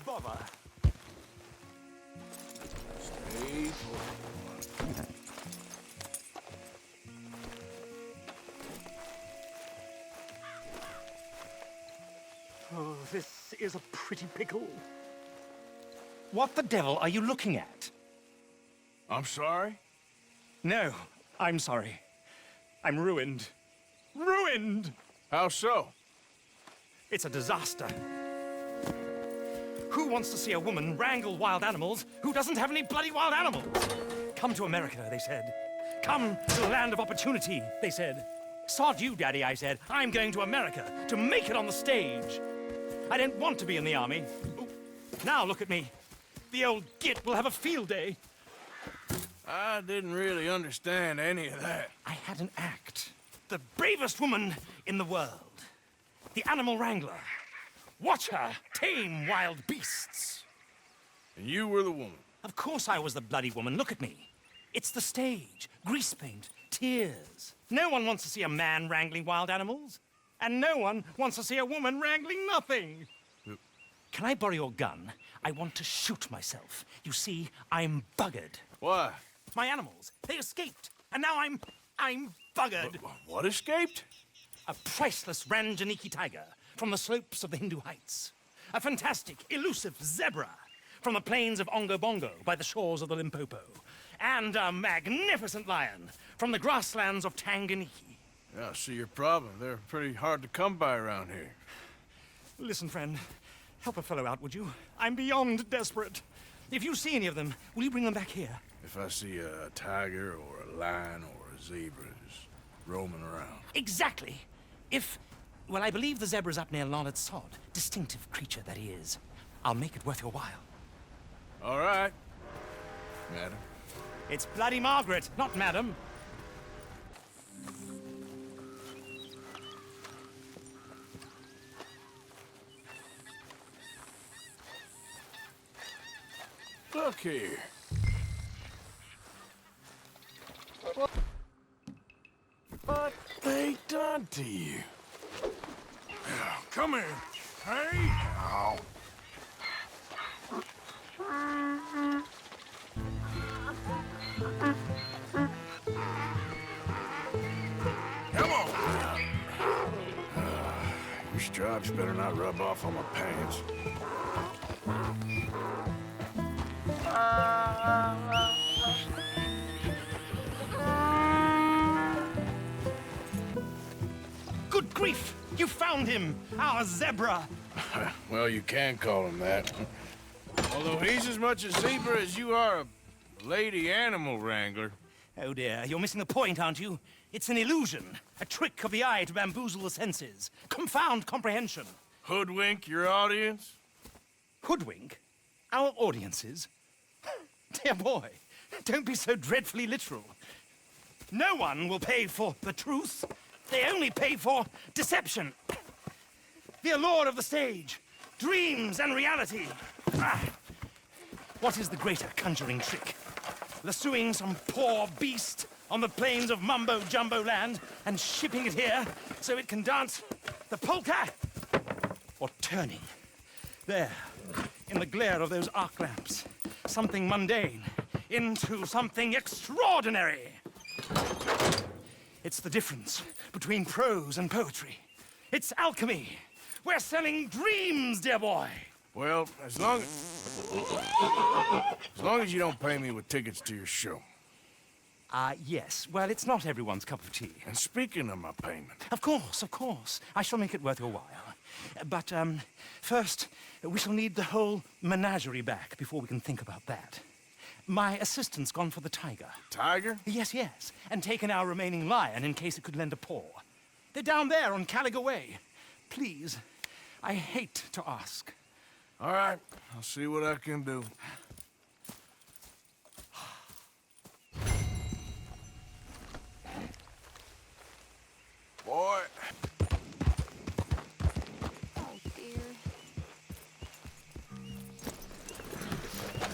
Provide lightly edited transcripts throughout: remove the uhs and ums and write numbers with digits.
bother. Stay put. Oh, this is a pretty pickle. What the devil are you looking at? I'm sorry? No, I'm sorry. I'm ruined. Ruined! How so? It's a disaster. Who wants to see a woman wrangle wild animals who doesn't have any bloody wild animals? Come to America, they said. Come to the land of opportunity, they said. Sod you, Daddy, I said. I'm going to America to make it on the stage. I didn't want to be in the army. Ooh. Now look at me. The old git will have a field day. I didn't really understand any of that. I had an act. The bravest woman in the world. The animal wrangler. Watch her tame wild beasts. And you were the woman. Of course I was the bloody woman. Look at me. It's the stage. Grease paint. Tears. No one wants to see a man wrangling wild animals. And no one wants to see a woman wrangling nothing. Can I borrow your gun? I want to shoot myself. You see, I'm buggered. Why? My animals, they escaped. And now I'm buggered. What escaped? A priceless Ranjaniki tiger from the slopes of the Hindu Heights. A fantastic, elusive zebra from the plains of Ongo Bongo by the shores of the Limpopo. And a magnificent lion from the grasslands of Tanganyika. Yeah, I see your problem. They're pretty hard to come by around here. Listen, friend, help a fellow out, would you? I'm beyond desperate. If you see any of them, will you bring them back here? If I see a tiger or a lion or a zebra just roaming around. Exactly. Well, I believe the zebra's up near Larned Sod. Distinctive creature that he is. I'll make it worth your while. All right, madam. It's bloody Margaret, not madam. Look here. What they done to you? Come here. Hey! Ow. Come on! Your stripes better not rub off on my pants. Good grief! You found him! Our zebra! Well, you can call him that. Although he's as much a zebra as you are a lady animal wrangler. Oh dear, you're missing the point, aren't you? It's an illusion. A trick of the eye to bamboozle the senses. Confound comprehension. Hoodwink your audience? Hoodwink? Our audiences? Dear boy, don't be so dreadfully literal. No one will pay for the truth. They only pay for deception. The allure of the stage. Dreams and reality. What is the greater conjuring trick? Lassoing some poor beast on the plains of mumbo-jumbo land and shipping it here so it can dance the polka? Or turning, there, in the glare of those arc lamps, something mundane into something extraordinary? It's the difference between prose and poetry. It's alchemy. We're selling dreams, dear boy. Well, as long as you don't pay me with tickets to your show. Yes. Well, it's not everyone's cup of tea. And speaking of my payment... Of course. I shall make it worth your while. But, first, we shall need the whole menagerie back before we can think about that. My assistant's gone for the tiger. Tiger? Yes. And taken our remaining lion in case it could lend a paw. They're down there on Caliga Way. Please, I hate to ask. All right, I'll see what I can do. Boy. Oh, dear.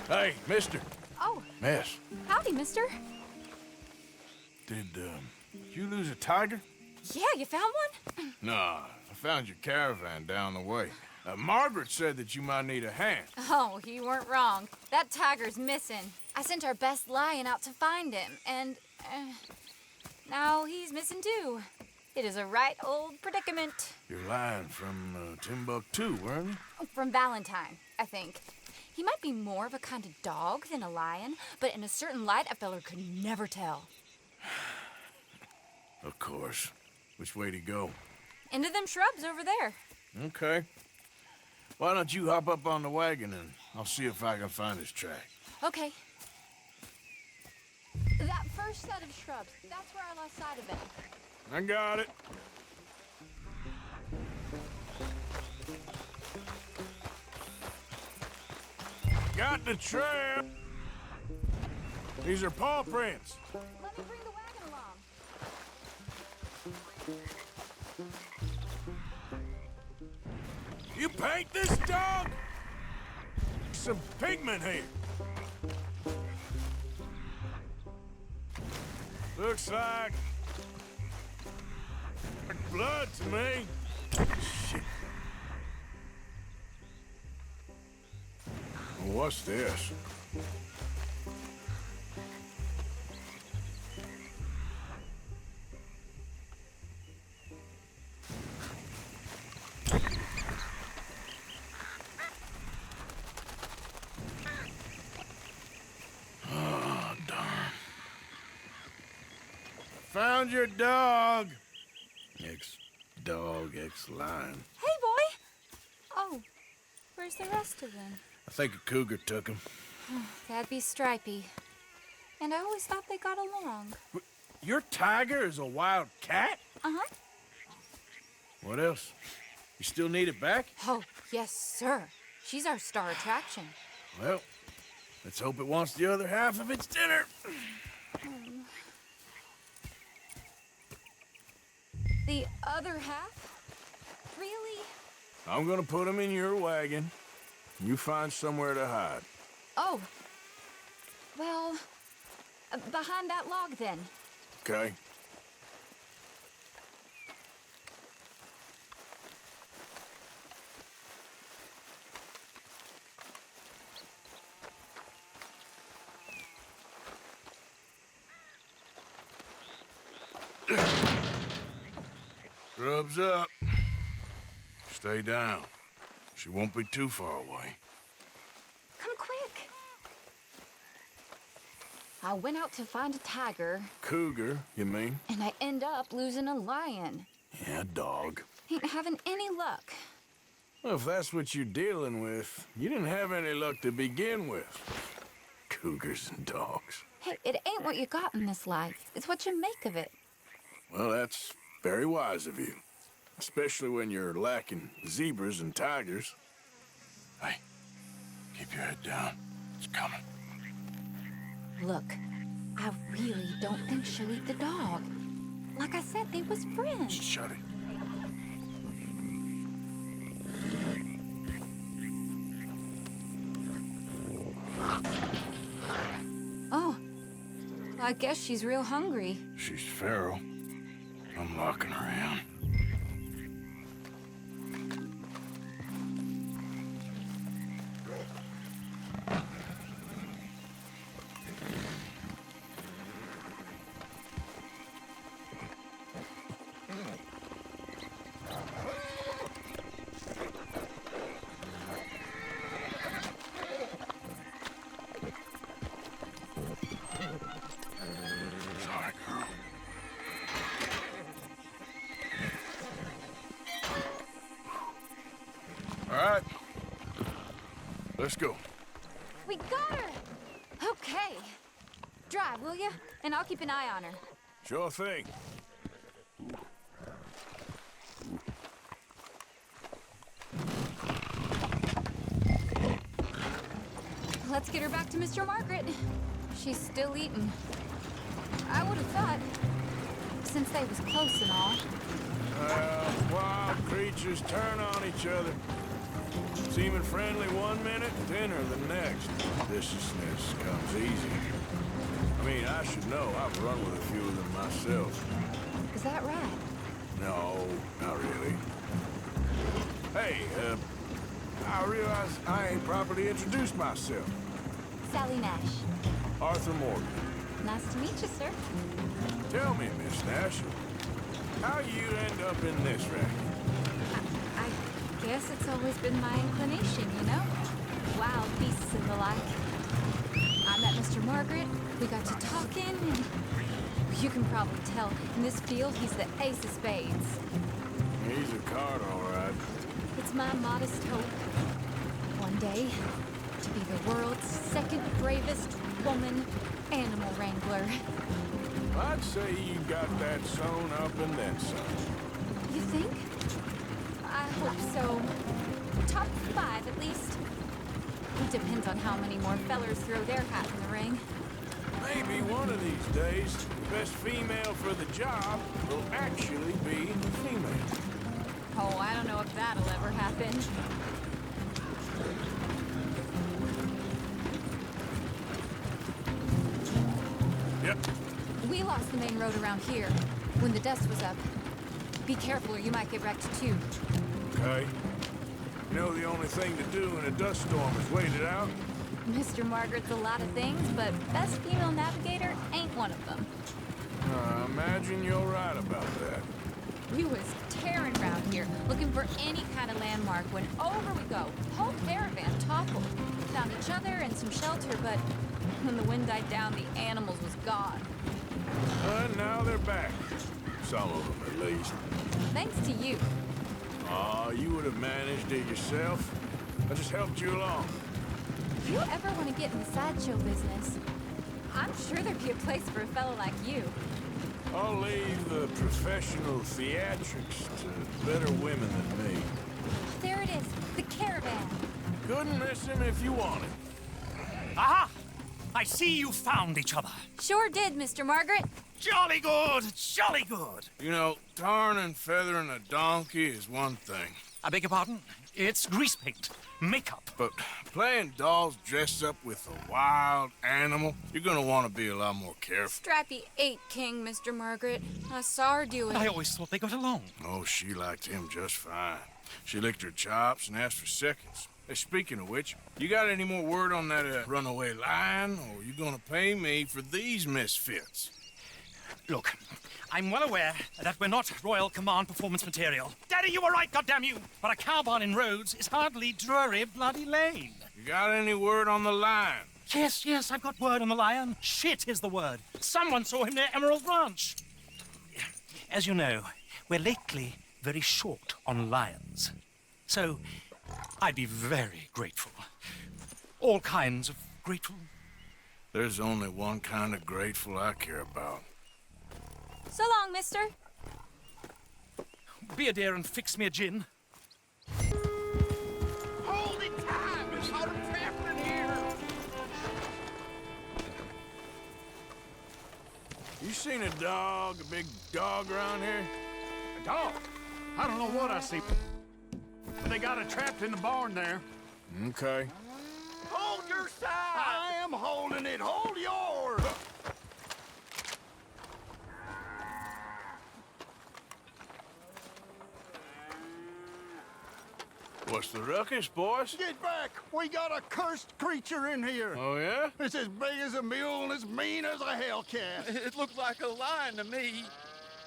Hey, mister. Oh, Miss, howdy, mister. did you lose a tiger? Yeah, you found one? Nah, I found your caravan down the way. Margaret said that you might need a hand. Oh, you weren't wrong. That tiger's missing. I sent our best lion out to find him, and now he's missing too. It is a right old predicament. You're lying from Timbuktu, weren't you? From Valentine, I think. He might be more of a kind of dog than a lion, but in a certain light, a feller could never tell. Of course. Which way to go? Into them shrubs over there. Okay. Why don't you hop up on the wagon and I'll see if I can find his track. Okay. That first set of shrubs, that's where I lost sight of him. I got it. Got the trail. These are paw prints. Let me bring the wagon along. You paint this dog? Some pigment here. Looks like blood to me. Shit. What's this? Oh, darn. Found your dog. Ex-dog, ex-lion. Hey, boy! Oh, where's the rest of them? I think a cougar took him. That'd be Stripey. And I always thought they got along. Your tiger is a wild cat? Uh-huh. What else? You still need it back? Oh, yes, sir. She's our star attraction. Well, let's hope it wants the other half of its dinner. The other half? Really? I'm gonna put him in your wagon. You find somewhere to hide. Oh. Well, behind that log, then. Okay? Scrubs up. Stay down. She won't be too far away. Come quick. I went out to find a tiger, Cougar, you mean? and I end up losing a lion. Yeah, dog. Ain't having any luck. Well, if that's what you're dealing with, you didn't have any luck to begin with. Cougars and dogs. Hey, it ain't what you got in this life. It's what you make of it. Well, that's very wise of you. Especially when you're lacking zebras and tigers. Hey, keep your head down. It's coming. Look, I really don't think she'll eat the dog. Like I said, they was friends. Shut it. Oh, I guess she's real hungry. She's feral. I'm locking her in. Sorry, girl. All right. Let's go. We got her! Okay. Drive, will you? And I'll keep an eye on her. Sure thing. Let's get her back to Mr. Margaret. She's still eating. I would have thought, since they was close and all. Wild creatures turn on each other. Seeming friendly one minute, dinner the next. Viciousness comes easy. I mean, I should know. I've run with a few of them myself. Is that right? No, not really. Hey, I realize I ain't properly introduced myself. Sally Nash. Arthur Morgan. Nice to meet you, sir. Tell me, Miss Nash, how you end up in this racket? I guess it's always been my inclination, you know? Wild beasts and the like. I met Mr. Margaret, we got to talking, and you can probably tell, in this field, he's the ace of spades. He's a card, all right. It's my modest hope, one day, to be the world's second bravest woman animal wrangler. I'd say you got that sewn up and then some. You think? I hope so. Top 5, at least. It depends on how many more fellers throw their hat in the ring. Maybe one of these days, the best female for the job will actually be female. Oh, I don't know if that'll ever happen. Yep. We lost the main road around here when the dust was up. Be careful or you might get wrecked too. Okay. You know the only thing to do in a dust storm is wait it out? Mr. Margaret's a lot of things, but best female navigator ain't one of them. I imagine you're right about that. We was tearing around here, looking for any kind of landmark when over we go. Whole caravan toppled. Found each other and some shelter, but when the wind died down, the animals was gone. And now they're back. Some of them, at least. Thanks to you. Aw, you would have managed it yourself. I just helped you along. If you ever want to get in the sideshow business, I'm sure there'd be a place for a fellow like you. I'll leave the professional theatrics to better women than me. There it is, the caravan. Couldn't miss him if you wanted. Aha! I see you found each other. Sure did, Mr. Margaret. Jolly good, jolly good. You know, tarring and feathering a donkey is one thing. I beg your pardon? It's grease paint, makeup. But playing dolls dressed up with a wild animal, you're gonna want to be a lot more careful. Strappy ain't king, Mr. Margaret. I saw her do it. I always thought they got along. Oh, she liked him just fine. She licked her chops and asked for seconds. Hey, speaking of which, you got any more word on that runaway lion, or you gonna pay me for these misfits? Look, I'm well aware that we're not Royal Command performance material. Daddy, you were right, goddamn you! But a cow barn in Rhodes is hardly Drury Bloody Lane. You got any word on the lion? Yes, I've got word on the lion. Shit is the word. Someone saw him near Emerald Ranch. As you know, we're lately very short on lions. So, I'd be very grateful. All kinds of grateful. There's only one kind of grateful I care about. So long, mister. Be a dear and fix me a gin. Hold it tight, Miss Howdy here. You seen a dog, a big dog around here? A dog? I don't know what I see. They got it trapped in the barn there. Okay. Hold your side! I am holding it. Hold yours! What's the ruckus, boys? Get back! We got a cursed creature in here. Oh, yeah? It's as big as a mule and as mean as a hellcat. It looked like a lion to me.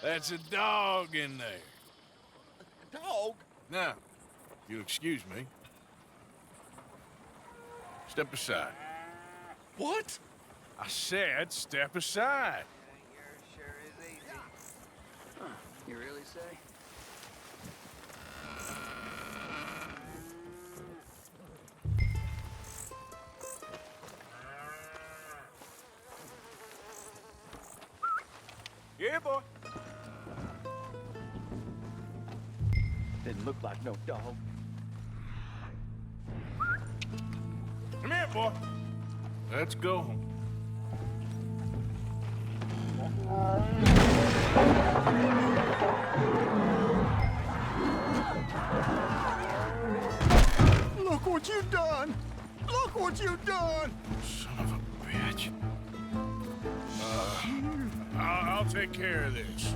That's a dog in there. A dog? Now, if you'll excuse me. Step aside. What? I said step aside. Sure is easy. Huh, you really say? Yeah, boy. Didn't look like no dog. Come here, boy. Let's go. Look what you've done! Look what you've done! Son of a bitch. I'll take care of this.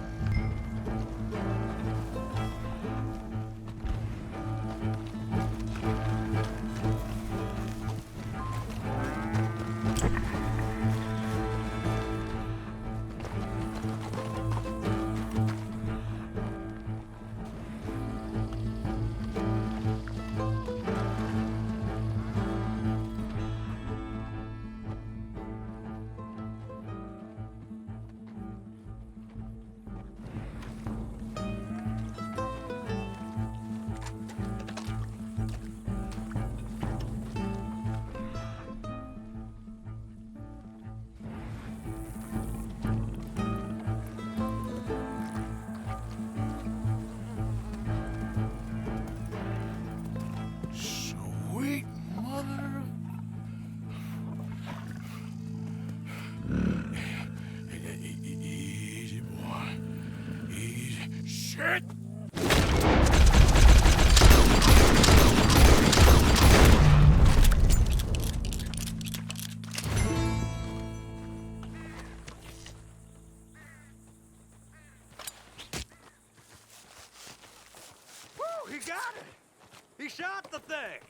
He shot the thing.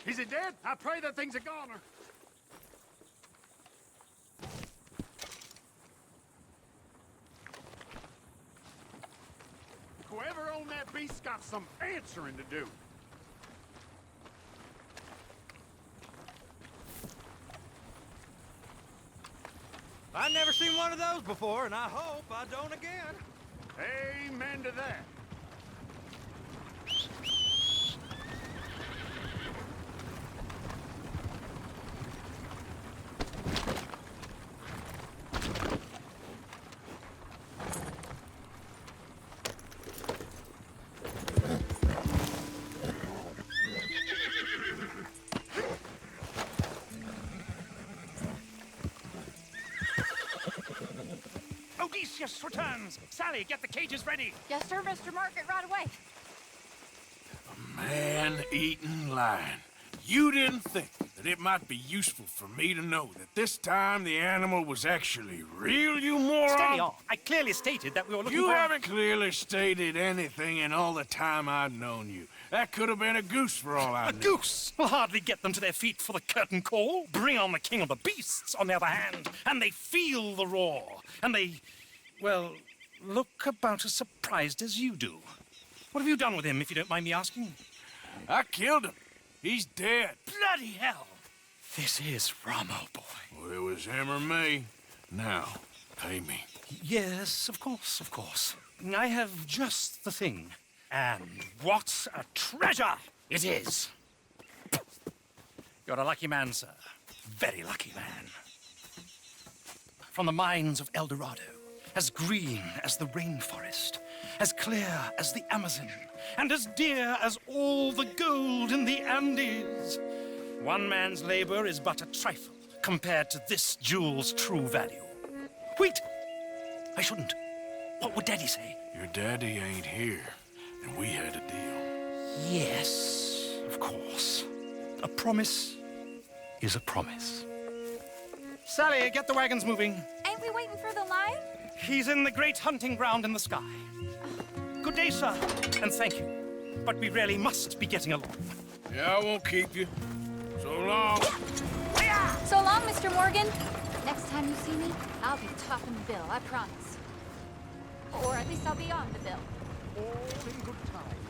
Is he dead? I pray that thing's a goner. Whoever owned that beast's got some answering to do. I've never seen one of those before, and I hope I don't again. Amen to that. Odysseus returns. Sally, get the cages ready. Yes, sir, Mr. Market, right away. Man-eating lion. You didn't think that it might be useful for me to know that this time the animal was actually real, you moron? Steady on. I clearly stated that we were looking You for... haven't clearly stated anything in all the time I've known you. That could have been a goose for all I A know. goose will hardly get them to their feet for the curtain call. Bring on the king of the beasts, on the other hand, and they feel the roar. And they, well, look about as surprised as you do. What have you done with him, if you don't mind me asking? I killed him. He's dead. Bloody hell! This is Ramo, boy. Well, it was him or me. Now, pay me. Yes, of course, of course. I have just the thing. And what a treasure it is! You're a lucky man, sir. Very lucky man. From the mines of El Dorado, as green as the rainforest, as clear as the Amazon, and as dear as all the gold in the Andes. One man's labor is but a trifle compared to this jewel's true value. Wait! I shouldn't. What would Daddy say? Your daddy ain't here, and we had a deal. Yes, of course. A promise is a promise. Sally, get the wagons moving. Ain't we waiting for the lion? He's in the great hunting ground in the sky. Good day, sir, and thank you. But we really must be getting along. Yeah, I won't keep you. So long. So long, Mr. Morgan. Next time you see me, I'll be topping the bill, I promise. Or at least I'll be on the bill. All in good time.